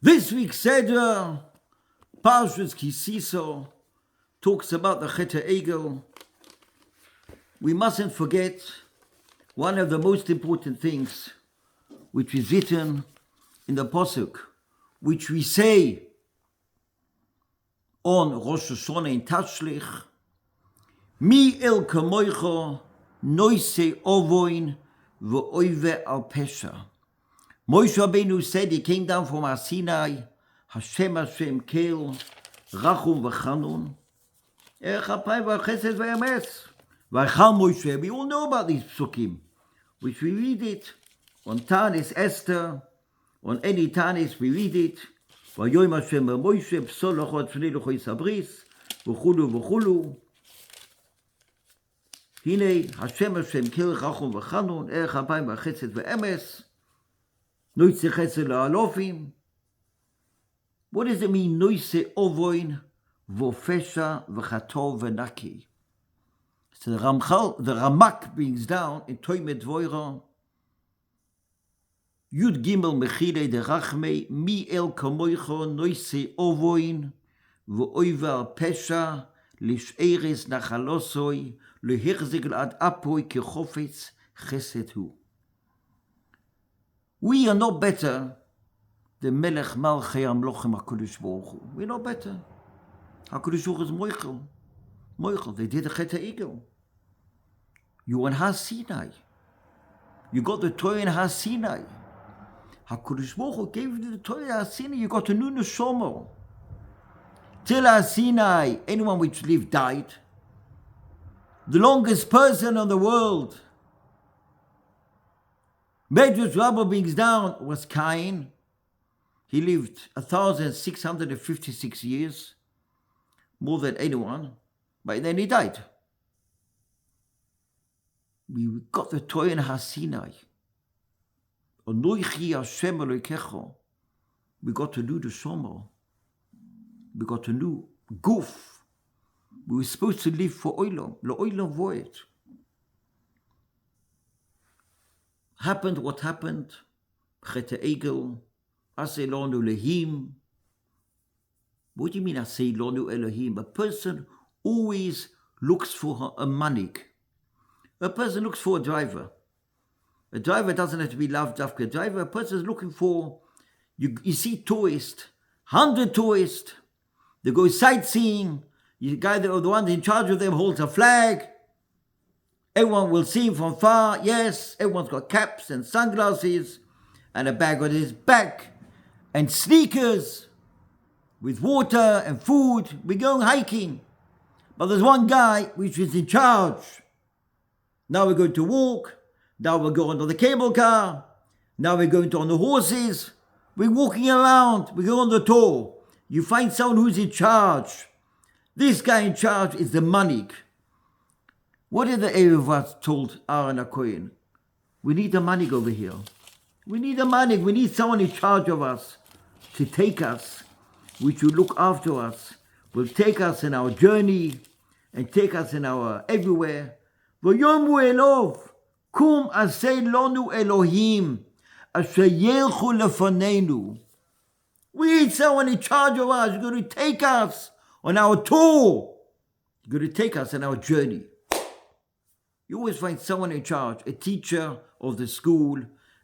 This week's Seder, Parshas Kisiso, talks about the Chet HaEgel. We mustn't forget one of the most important things which is written in the Pasuk, which we say on Rosh Hashanah in Tashlich, Mi el kamoicho noise ovoin v'oive al pesha. Moshe Rabbeinu said he came down from Sinai, Hashem Kel, Rachum v'chanun, Echapay v'chesed v'emes. V'chal Moshe, we all know about these psukim, which we read it on Tanis Esther, on any Tanis we read it, V'yoyim Hashem v'Moshe, P'sol l'chot tzvnei l'choi sabris, v'chulu v'chulu. Hine, Hashem Kel, Rachum v'chanun, Echapay v'chesed v'emes. What does it mean? Noise ovoin v'ofesha v'chatov v'naki. So the Ramak brings down in Toimet Voira Yud Gimel Mechile de Rachmei Mi el kamoicho noise ovoin v'oiva pesha lish'eres nachalosoi lehechzeg ad apoi kechofetz chesed hu. We are not better than Melech Malchei Amlochem HaKadosh Baruch Hu. We're not better. HaKadosh Baruch Hu is Moichel. Moichel, they did the Chet HaEgel. You on Har Sinai. You got the Torah in Har Sinai. HaKadosh Baruch Hu gave you the Torah in Har Sinai. You got a new Neshama. Till Har Sinai, anyone which lived died. The longest person on the world, Medrash Rabbah brings down, was Cain. He lived 1,656 years, more than anyone, but then he died. We got the Torah in Har Sinai. Anoichi Hashem Elokecho. We got to do the Shomer. We got to do Guf. We were supposed to live for Olam, L'Olam Voed. Happened what happened, Chet HaEgel, Aseh Lanu Lehim. What do you mean Aseh Lanu Elohim? A person always looks for a manik. A person looks for a driver. A driver doesn't have to be loved after a driver. A person is looking for, you see tourists, 100 tourists, they go sightseeing, the guy, the one in charge of them holds a flag. Everyone will see him from far. Yes, everyone's got caps and sunglasses and a bag on his back and sneakers with water and food. We're going hiking. But there's one guy which is in charge. Now we're going to walk. Now we're going on the cable car. Now we're going on the horses. We're walking around. We go on the tour. You find someone who's in charge. This guy in charge is the manik. What did the Erevat told Aaron HaKohen? We need a manik over here. We need a manik. We need someone in charge of us to take us, which will look after us, will take us in our journey and take us in our everywhere. V'yomu elov, kum aseh lonu Elohim, asher yelchu lefanenu. We need someone in charge of us. You're going to take us on our tour. You're going to take us on our journey. You always find someone in charge, a teacher of the school,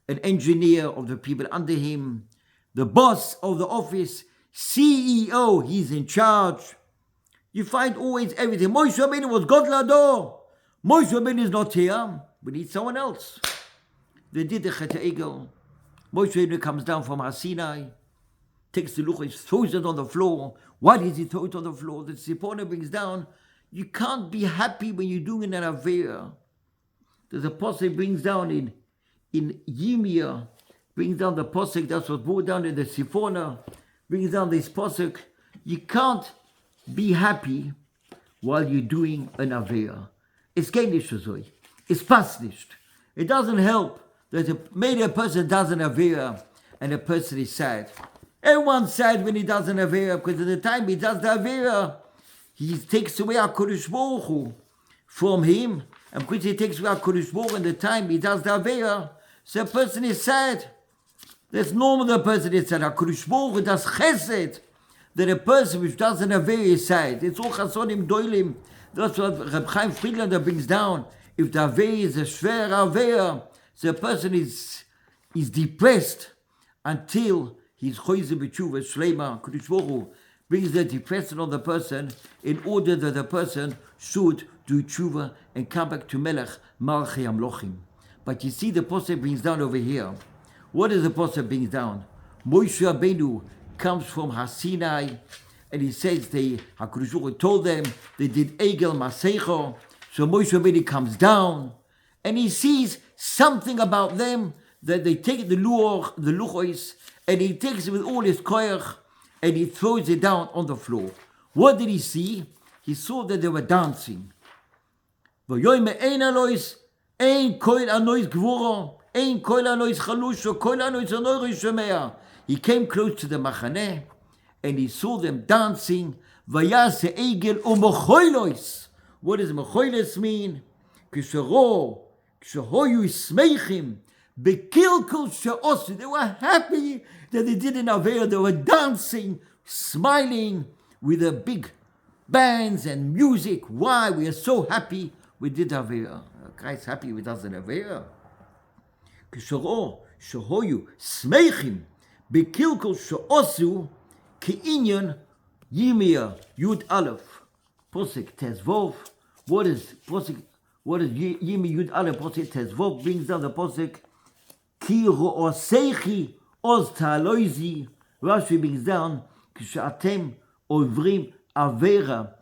an engineer of the people under him, the boss of the office, CEO, he's in charge. You find always everything. Moshe Rabbeinu was God Lador. Moshe Rabbeinu is not here. We need someone else. They did the Chet HaEgel. Moshe Rabbeinu comes down from Har Sinai, takes the luchos, throws it on the floor. Why does he throw it on the floor? The Sipporah brings down, you can't be happy when you're doing an Aveira. There's a posuk brings down in Yirmiyah, brings down the posuk that's what's brought down in the Sipporah, brings down this posuk. You can't be happy while you're doing an Aveira. It's kein Nishazoi. It's pasnisht. It doesn't help that maybe a person does an Aveira and a person is sad. Everyone's sad when he does an Aveira because at the time he does the Aveira, he takes away HaKadosh Baruch Hu from him. And because he takes away HaKadosh Baruch Hu and the time he does the Aveira, so a person is sad. That's normal the person is that HaKadosh Baruch Hu does chesed, that a person which doesn't have various sides. It's all chasonim doilim. That's what Reb Chaim Friedlander brings down. If the Avei is a schwer Avei, the person is depressed until he's choize b'tshuva shleima. HaKadosh Baruch Hu brings the depression on the person in order that the person should do tshuva and come back to Melech Malchei Hamlochim. But you see the Pasuk brings down over here. What is the Pasuk brings down? Moshe Rabbeinu comes from Hasinai, and he says HaKadosh Baruch Hu told them they did Egel Masecho. So Moshe Rabbeinu comes down, and he sees something about them, that they take the luchos, and he takes it with all his koyach, and he throws it down on the floor. What did he see? He saw that they were dancing. Ein koil anois gvura, ein koil anois chalusha, koil anois anois shemea. He came close to the machaneh, and he saw them dancing. Vayase egel u'mechoilos. What does mechoilos mean? Kishahoyu smeichim, bekilkul she'osu. They were happy that they did an Avera. They were dancing, smiling with the big bands and music. Why? We are so happy we did Avera. Christ happy with us in Avera. Kishahoyu smeichim, bekilkul she'osu, ki'inyan yimia yud aleph. Posik tezvov. What is posik? What is Yimi Yud Aleph Posik Tezvov brings down the Posik Ki Ro'osechi Oz Ta'aloizi. Rashi brings down Kishatem Ovrim Avera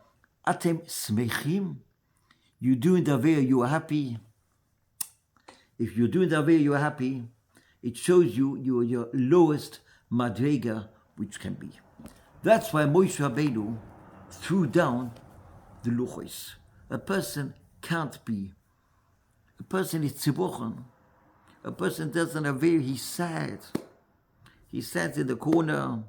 Atem Smechim. You doing the Avera, you are happy. If you're doing the Avera, you are happy. It shows you are your lowest madrega which can be. That's why Moshe Rabbeinu threw down the luchos. A person can't be. A person is tzibuchen. A person doesn't have very, he's sad. He stands in the corner.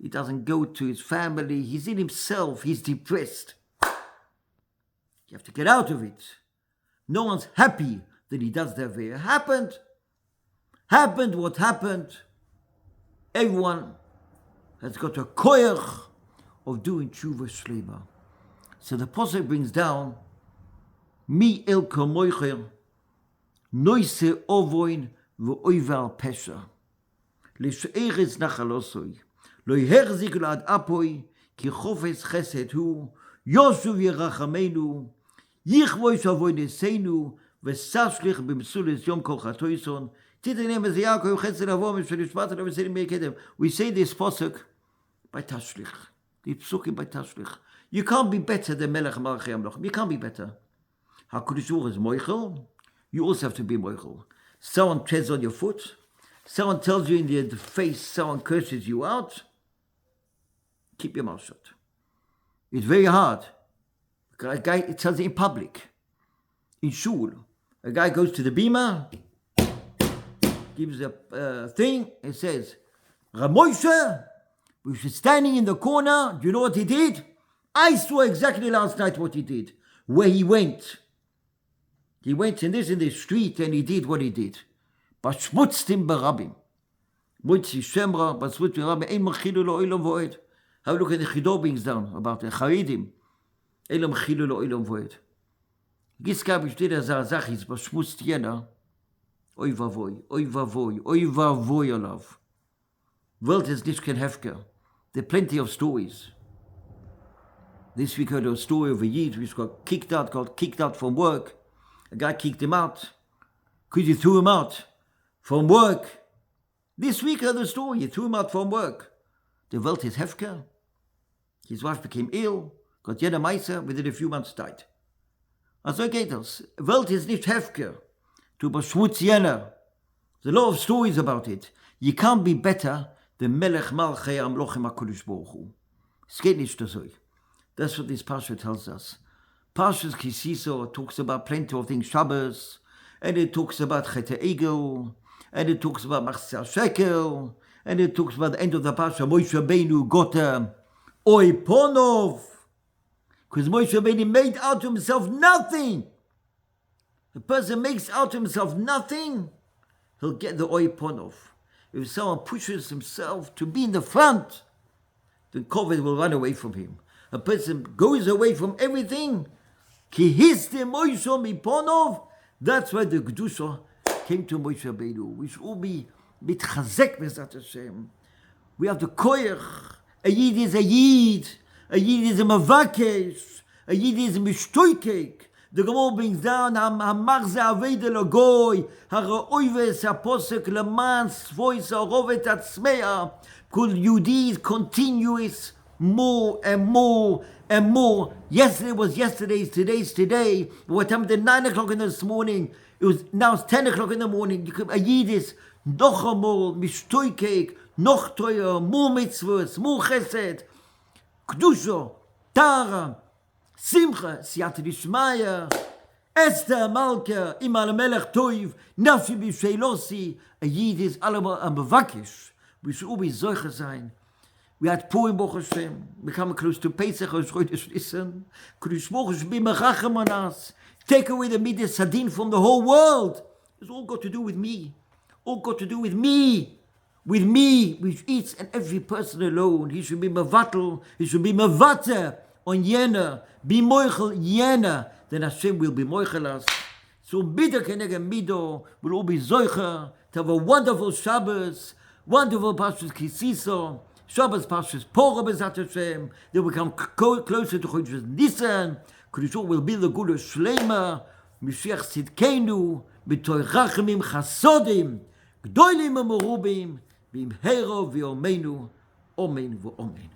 He doesn't go to his family. He's in himself. He's depressed. You have to get out of it. No one's happy that he does the Avera. Happened what happened. Everyone has got a koyach of doing tshuva shlema. So the Pasuk brings down Mi el kamoicher noise ovoin v'oival pesha l'she'eretz nachalosoi lo yehzik la'ad apoi ki chofetz chesed hu yoshuv yerachamenu yichvoy shavoinesenu v'sashlich b'msules yom kol chatoison titenem ez Yaakov chesed avom shelishvat lo v'sedim mekedem. We say this Pasuk by tashlich. The psukim by tashlich. You can't be better than Melech Malchei Hamlochim. You can't be better. HaKadosh Baruch Hu is moichel. You also have to be moichel. Someone treads on your foot. Someone tells you in the face. Someone curses you out. Keep your mouth shut. It's very hard. A guy tells it in public. In shul. A guy goes to the bima, gives a thing, and says, Ramoshe, we were standing in the corner. Do you know what he did? I saw exactly last night what he did. Where he went. He went in this street and he did what he did. Bashmutztim barabim. Mutzi shemra, bashmutztim barabim. Ein machilu lo olam voed. Have a look at the Chidor brings down about the Charidim. Elam machilu lo olam voed. Giska b'shtei der Zazachis bashmutz tiena. Oy vavoy, oy vavoy, oy vavoy olav. Welt is nicht kein Hefker. There are plenty of stories. This week I heard a story of a Yid which got kicked out from work. A guy kicked him out because he threw him out from work. This week I heard a story, he threw him out from work. The Welt is Hefker. His wife became ill, got jeder Meiser, within a few months died. Also geht das. Welt is nicht Hefker. To beschmutz jener. There's a lot of stories about it. You can't be better than Melech Malchei Hamlochim HaKadosh Baruch Hu. Es geht nicht so. That's what this Parsha tells us. Parsha's Kisiso talks about plenty of things, Shabbos, and it talks about Chet Egel, and it talks about Machzah Shekel, and it talks about the end of the Parsha, Moshe Rabbeinu got Oiponov, because Moshe Rabbeinu made out of himself nothing. The person makes out of himself nothing, he'll get the Oiponov. if someone pushes himself to be in the front, then COVID will run away from him. A person goes away from everything. Ki histe Moshe miponov. That's why the Kedusha came to Moshe Rabbeinu. We should all be mitchazek b'ezrat Hashem. We have the koyach. A yid is a yid. A yid is a mavakesh. A yid is a mishtoikek. The Gemara brings down Hamachze Aveda Lagoy, Haraoives Aposek Leman Svois Arovet Atzmea. Could Yudis continuous more and more and more. Yesterday was yesterday's, today's today. What happened at 9 o'clock in this morning? Now it's 10 o'clock in the morning. You could a yidis noch amol mishtoikek, noch teuer, more mitzvahs, more chesed, kedusha, tara, simcha, siyata dishmaya, Esther Malka, Imal Melech Toiv, Nafshi B'Sheilosi. A yidis allemaal a mevakish. We should all be zoiche sein. We had Purim Baruch Hashem. We come close to Pesach. Listen, Kodesh Baruch Hashem be merachem on us. Take away the midas hadin from the whole world. It's all got to do with me. All got to do with me. With me, with each and every person alone. He should be mevatel. He should be mevater on yena. Be moichel yena. Then Hashem will be moichel us. So midah keneged mido. We'll all be zoicher to have a wonderful Shabbos. Wonderful Pashas Kisiso. Shabbos Pashas Pora B'ezrat Hashem. Then we come closer to Chodesh Nisan. Kodesh will be the Gula Shlema. Mashiach Tzidkenu. B'toy Rachamim Chasodim. Gdoilim Amorubim. B'imhero v'yomenu. Omen v'omen.